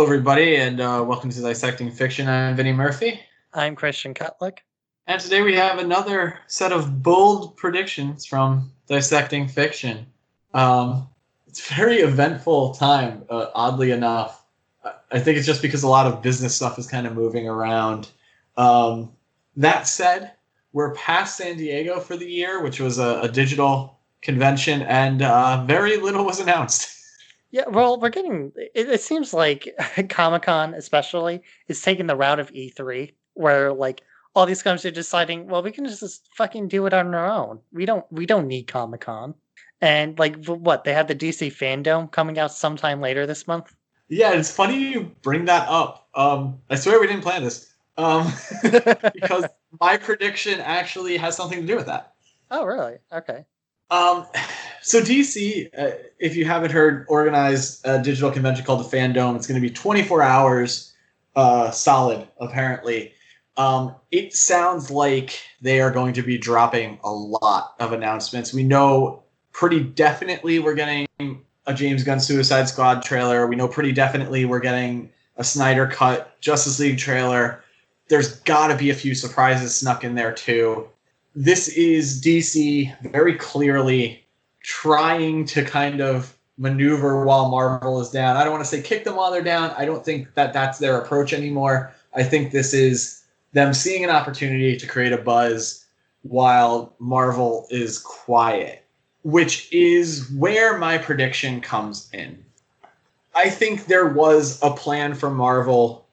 everybody, and welcome to Dissecting Fiction. I'm Vinny Murphy. I'm Christian Cutlick. And today we have another set of bold predictions from Dissecting Fiction. It's a very eventful time, oddly enough. I think it's just because a lot of business stuff is kind of moving around. That said, we're past San Diego for the year, which was a digital convention, and very little was announced. Yeah, well, we're getting. It seems like Comic-Con, especially, is taking the route of E3, where like all these companies are deciding, well, we can just fucking do it on our own. We don't need Comic-Con, and like what they had the DC Fandome coming out sometime later this month. Yeah, it's funny you bring that up. I swear we didn't plan this. Because my prediction actually has something to do with that. Oh, really? Okay. So DC, if you haven't heard, organized a digital convention called the Fandome. It's going to be 24 hours solid, apparently. It sounds like they are going to be dropping a lot of announcements. We know pretty definitely we're getting a James Gunn Suicide Squad trailer. We know pretty definitely we're getting a Snyder Cut Justice League trailer. There's got to be a few surprises snuck in there, too. This is DC very clearly trying to kind of maneuver while Marvel is down. I don't want to say kick them while they're down. I don't think that that's their approach anymore. I think this is them seeing an opportunity to create a buzz while Marvel is quiet, which is where my prediction comes in. I think there was a plan for Marvel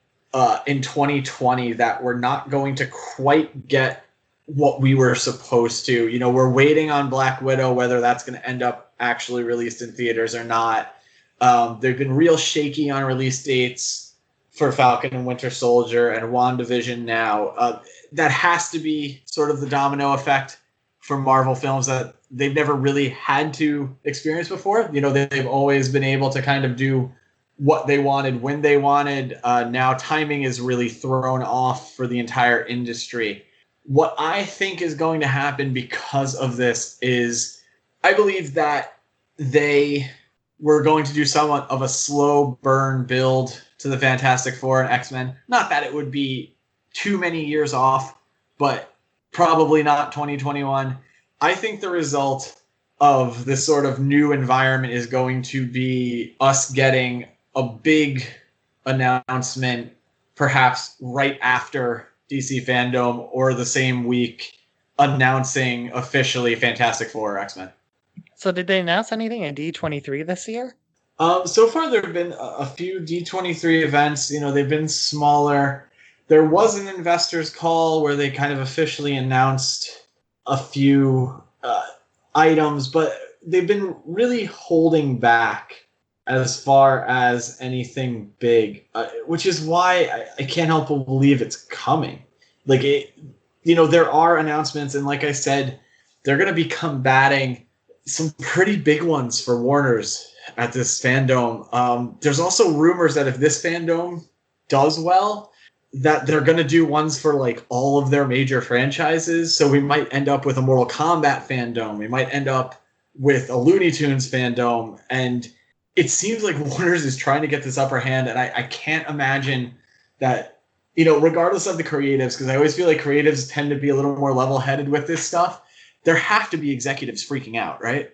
in 2020 that we're not going to quite get what we were supposed to. You know, we're waiting on Black Widow, whether that's going to end up actually released in theaters or not. They've been real shaky on release dates for Falcon and Winter Soldier and WandaVision now. That has to be sort of the domino effect for Marvel films that they've never really had to experience before. You know, they've always been able to kind of do what they wanted when they wanted. Now timing is really thrown off for the entire industry. What I think is going to happen because of this is I believe that they were going to do somewhat of a slow burn build to the Fantastic Four and X-Men. Not that it would be too many years off, but probably not 2021. I think the result of this sort of new environment is going to be us getting a big announcement, perhaps right after DC Fandome or the same week, announcing officially Fantastic Four or X-Men. So did they announce anything at D23 this year? So far there have been a few D23 events. You know, they've been smaller. There was an investors call where they kind of officially announced a few items, but they've been really holding back as far as anything big, which is why I can't help but believe it's coming. Like, there are announcements, and like I said, they're going to be combating some pretty big ones for Warner's at this Fandome. There's also rumors that if this Fandome does well, that they're going to do ones for like all of their major franchises. So we might end up with a Mortal Kombat Fandome. We might end up with a Looney Tunes Fandome, and it seems like Warner's is trying to get this upper hand, and I can't imagine that, regardless of the creatives, because I always feel like creatives tend to be a little more level-headed with this stuff, there have to be executives freaking out, right?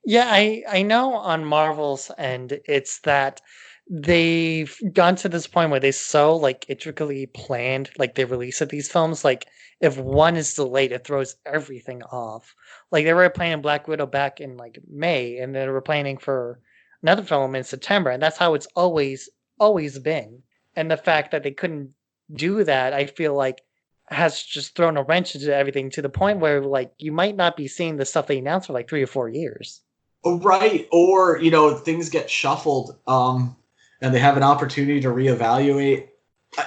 Yeah, I know on Marvel's end, it's that they've gone to this point where they so like intricately planned like the release of these films. Like if one is delayed, it throws everything off. Like they were planning Black Widow back in like May, and they were planning for another film in September, and that's how it's always been. And the fact that they couldn't do that, I feel like, has just thrown a wrench into everything to the point where like you might not be seeing the stuff they announced for like 3 or 4 years. Right. Or, things get shuffled and they have an opportunity to reevaluate.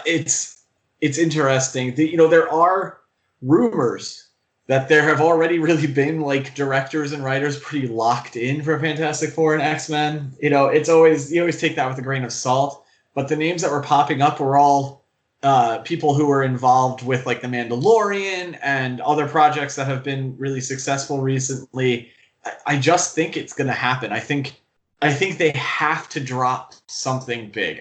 It's interesting. There are rumors that there have already really been like directors and writers pretty locked in for Fantastic Four and X-Men. It's always, you always take that with a grain of salt, but the names that were popping up were all people who were involved with like The Mandalorian and other projects that have been really successful recently. I just think it's going to happen. I think they have to drop something big.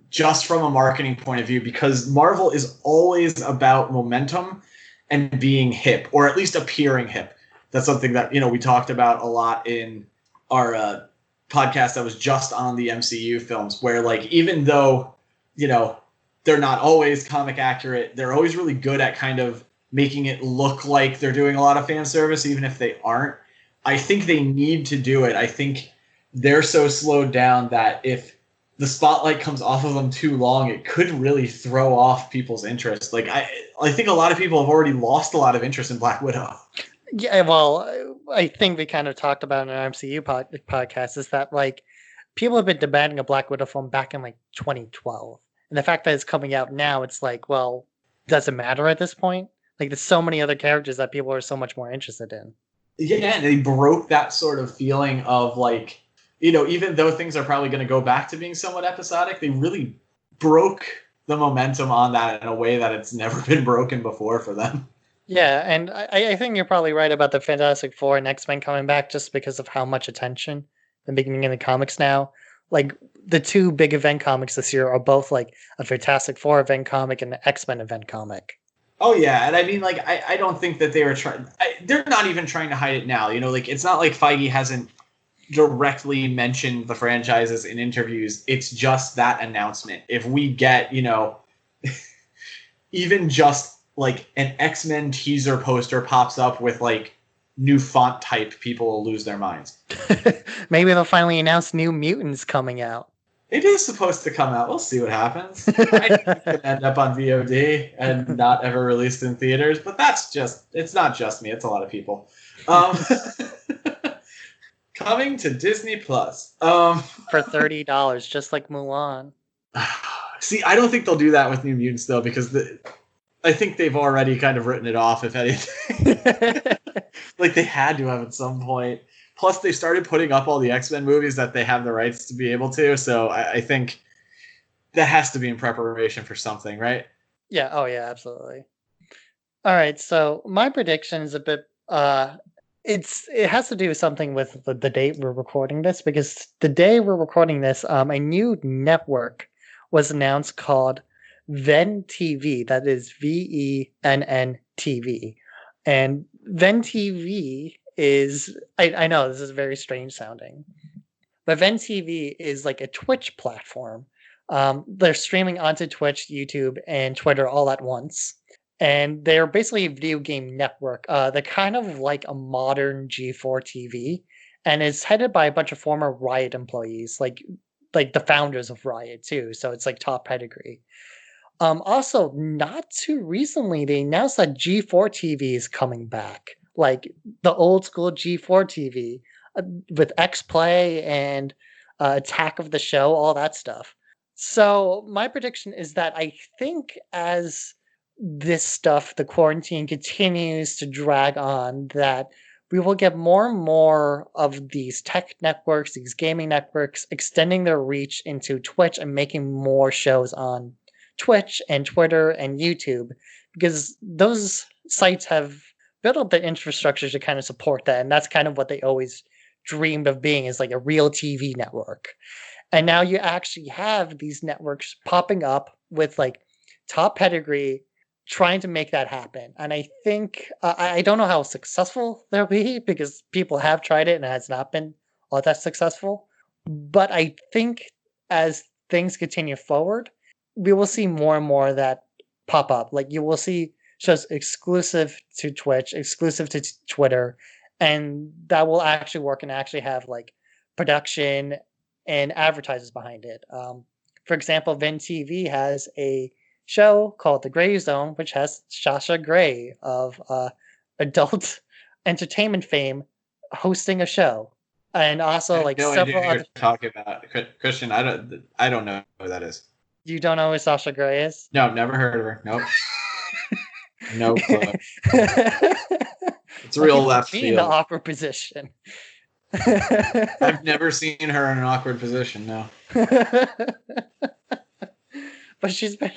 just from a marketing point of view, because Marvel is always about momentum and being hip, or at least appearing hip. That's something that, we talked about a lot in our podcast that was just on the MCU films, where like, even though, they're not always comic accurate, they're always really good at kind of making it look like they're doing a lot of fan service, even if they aren't. I think they need to do it. I think they're so slowed down that if the spotlight comes off of them too long, it could really throw off people's interest. Like, I think a lot of people have already lost a lot of interest in Black Widow. Yeah, well, I think we kind of talked about in our MCU podcast is that like people have been demanding a Black Widow film back in like 2012, and the fact that it's coming out now, it's like, well, does it matter at this point? Like, there's so many other characters that people are so much more interested in. Yeah, they broke that sort of feeling of like, even though things are probably going to go back to being somewhat episodic, they really broke the momentum on that in a way that it's never been broken before for them. Yeah, and I think you're probably right about the Fantastic Four and X-Men coming back just because of how much attention they're making in the comics now. Like, the two big event comics this year are both like a Fantastic Four event comic and an X-Men event comic. Oh, yeah, and I mean, like, I don't think that they were trying... They're not even trying to hide it now, like, it's not like Feige hasn't directly mentioned the franchises in interviews. It's just that announcement. If we get, even just like an X-Men teaser poster pops up with like new font type, people will lose their minds. Maybe they'll finally announce New Mutants coming out. It is supposed to come out. We'll see what happens. I think it's going to end up on VOD and not ever released in theaters, but it's not just me. It's a lot of people. Coming to Disney Plus. For $30, just like Mulan. See, I don't think they'll do that with New Mutants, though, because I think they've already kind of written it off, if anything. Like, they had to have at some point. Plus, they started putting up all the X-Men movies that they have the rights to be able to, so I think that has to be in preparation for something, right? Yeah, oh yeah, absolutely. All right, so my prediction is a bit... it has to do with something with the date we're recording this, because the day we're recording this, a new network was announced called Venn TV. That is VENN TV. And Venn TV is, I know this is very strange sounding, but Venn TV is like a Twitch platform. They're streaming onto Twitch, YouTube, and Twitter all at once. And they're basically a video game network. They're kind of like a modern G4 TV, and it's headed by a bunch of former Riot employees, like the founders of Riot too. So it's like top pedigree. Also, not too recently, they announced that G4 TV is coming back, like the old school G4 TV with X Play and Attack of the Show, all that stuff. So my prediction is that I think as this stuff, the quarantine continues to drag on, that we will get more and more of these tech networks, these gaming networks, extending their reach into Twitch and making more shows on Twitch and Twitter and YouTube, because those sites have built up the infrastructure to kind of support that. And that's kind of what they always dreamed of being, is like a real TV network. And now you actually have these networks popping up with like top pedigree, trying to make that happen. And I think, I don't know how successful they'll be, because people have tried it and it has not been all that successful. But I think as things continue forward, we will see more and more of that pop up. Like, you will see shows exclusive to Twitch, exclusive to Twitter, and that will actually work and actually have like production and advertisers behind it. For example, Vin TV has a show called The Gray Zone, which has Sasha Grey of adult entertainment fame hosting a show, and also like no several idea other. You're talking about Christian. I don't know who that is. You don't know who Sasha Grey is? No, never heard of her. Nope. No clue. It's real left field. In the awkward position. I've never seen her in an awkward position. No. But she's been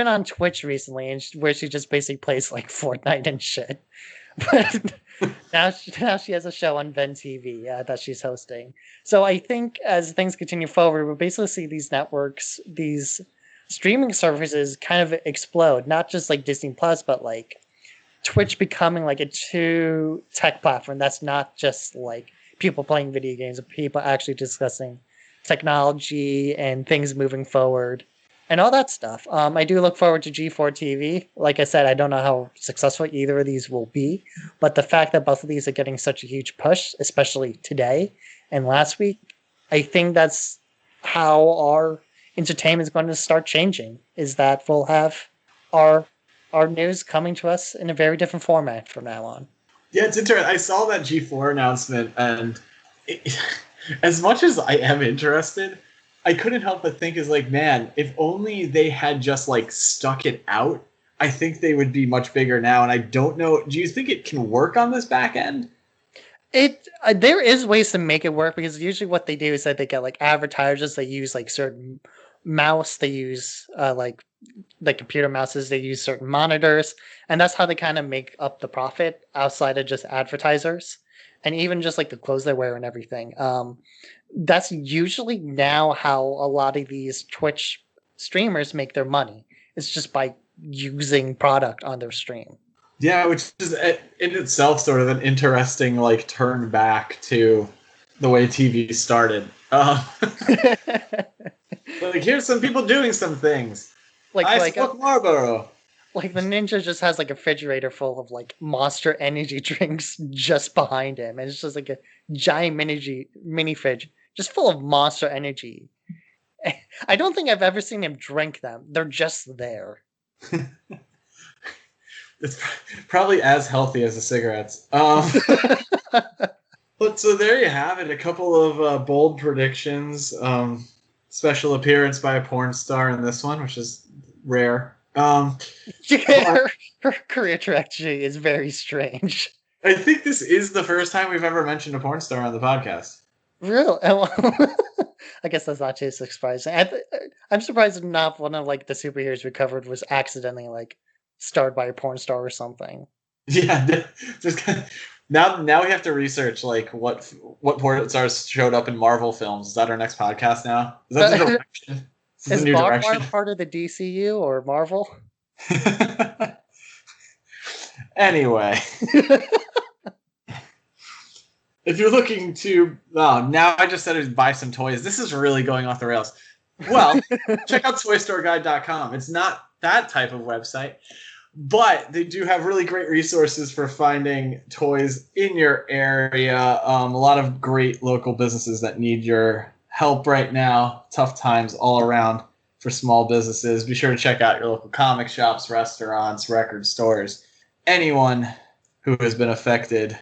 on Twitch recently, and where she just basically plays like Fortnite and shit. But now she has a show on Ven TV that she's hosting. So I think as things continue forward, we'll basically see these networks, these streaming services kind of explode. Not just like Disney Plus, but like Twitch becoming like a true tech platform that's not just like people playing video games, but people actually discussing technology and things moving forward and all that stuff. I do look forward to G4 TV. Like I said, I don't know how successful either of these will be, but the fact that both of these are getting such a huge push, especially today and last week, I think that's how our entertainment is going to start changing. Is that we'll have our news coming to us in a very different format from now on. Yeah, it's interesting. I saw that G4 announcement, and as much as I am interested, I couldn't help but think is like, man, if only they had just like stuck it out, I think they would be much bigger now. And I don't know. Do you think it can work on this back end? There is ways to make it work, because usually what they do is that they get like advertisers. They use like certain mouse. They use like the computer mouses. They use certain monitors, and that's how they kind of make up the profit outside of just advertisers, and even just like the clothes they wear and everything. That's usually now how a lot of these Twitch streamers make their money. It's just by using product on their stream. Yeah, which is in itself sort of an interesting like turn back to the way TV started. Like, here's some people doing some things. I smoke Marlboro. Like the ninja just has like a refrigerator full of like Monster Energy drinks just behind him, and it's just like a giant mini fridge just full of Monster Energy. I don't think I've ever seen him drink them. They're just there. It's probably as healthy as the cigarettes. But so there you have it. A couple of bold predictions. Special appearance by a porn star in this one, which is rare. Her career trajectory is very strange. I think this is the first time we've ever mentioned a porn star on the podcast. Really? I guess that's not too surprising. I'm surprised not one of like the superheroes we covered was accidentally like starred by a porn star or something. Yeah, just now we have to research like what porn stars showed up in Marvel films. Is that our next podcast now? Is that the direction? Is Marvel part of the DCU or Marvel? Anyway. If you're looking to... Oh, now I just said to buy some toys. This is really going off the rails. Well, check out toystoreguide.com. It's not that type of website, but they do have really great resources for finding toys in your area. A lot of great local businesses that need your help right now. Tough times all around for small businesses. Be sure to check out your local comic shops, restaurants, record stores, anyone who has been affected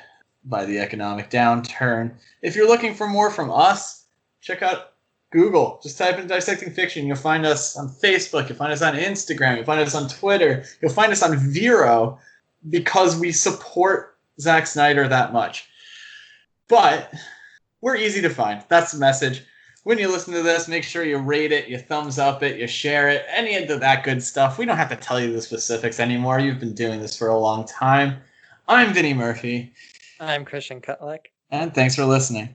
by the economic downturn. If you're looking for more from us, check out Google. Just type in Dissecting Fiction. You'll find us on Facebook. You'll find us on Instagram. You'll find us on Twitter. You'll find us on Vero, because we support Zack Snyder that much. But we're easy to find. That's the message. When you listen to this, make sure you rate it, you thumbs up it, you share it, any of that good stuff. We don't have to tell you the specifics anymore. You've been doing this for a long time. I'm Vinny Murphy. I'm Christian Kutlick. And thanks for listening.